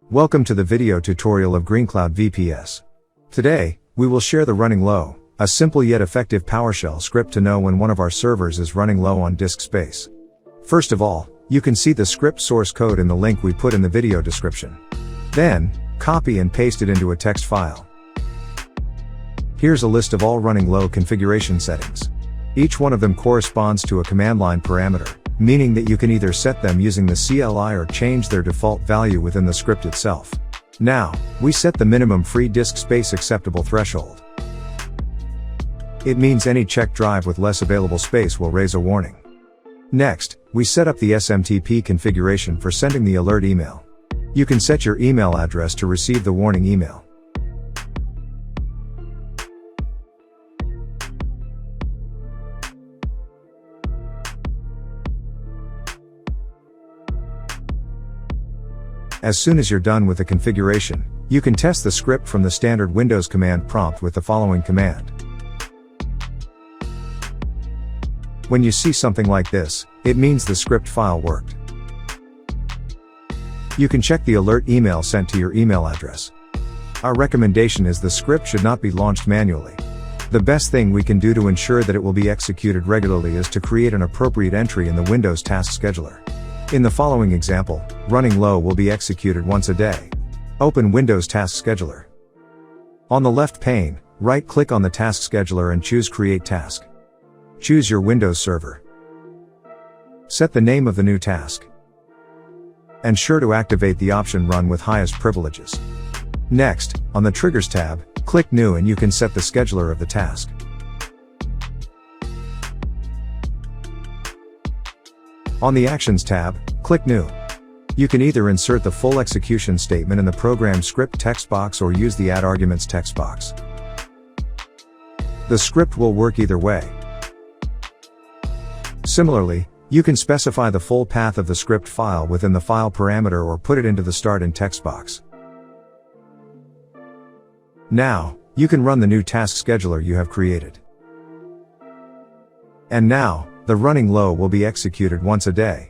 Welcome to the video tutorial of GreenCloud VPS. Today, we will share the RunningLow, a simple yet effective PowerShell script to know when one of our servers is running low on disk space. First of all, you can see the script source code in the link we put in the video description. Then, copy and paste it into a text file. Here's a list of all RunningLow configuration settings. Each one of them corresponds to a command line parameter, meaning that you can either set them using the CLI or change their default value within the script itself. Now, we set the minimum free disk space acceptable threshold. It means any checked drive with less available space will raise a warning. Next, we set up the SMTP configuration for sending the alert email. You can set your email address to receive the warning email. As soon as you're done with the configuration, you can test the script from the standard Windows command prompt with the following command. When you see something like this, it means the script file worked. You can check the alert email sent to your email address. Our recommendation is the script should not be launched manually. The best thing we can do to ensure that it will be executed regularly is to create an appropriate entry in the Windows Task Scheduler. In the following example, RunningLow will be executed once a day. Open Windows Task Scheduler. On the left pane, right-click on the Task Scheduler and choose Create Task. Choose your Windows server. Set the name of the new task. And sure to activate the option Run with highest privileges. Next, on the Triggers tab, click New and you can set the scheduler of the task. On the Actions tab, click New. You can either insert the full execution statement in the program script text box or use the Add Arguments text box. The script will work either way. Similarly, you can specify the full path of the script file within the file parameter or put it into the Start in text box. Now, you can run the new task scheduler you have created. And now, the RunningLow will be executed once a day.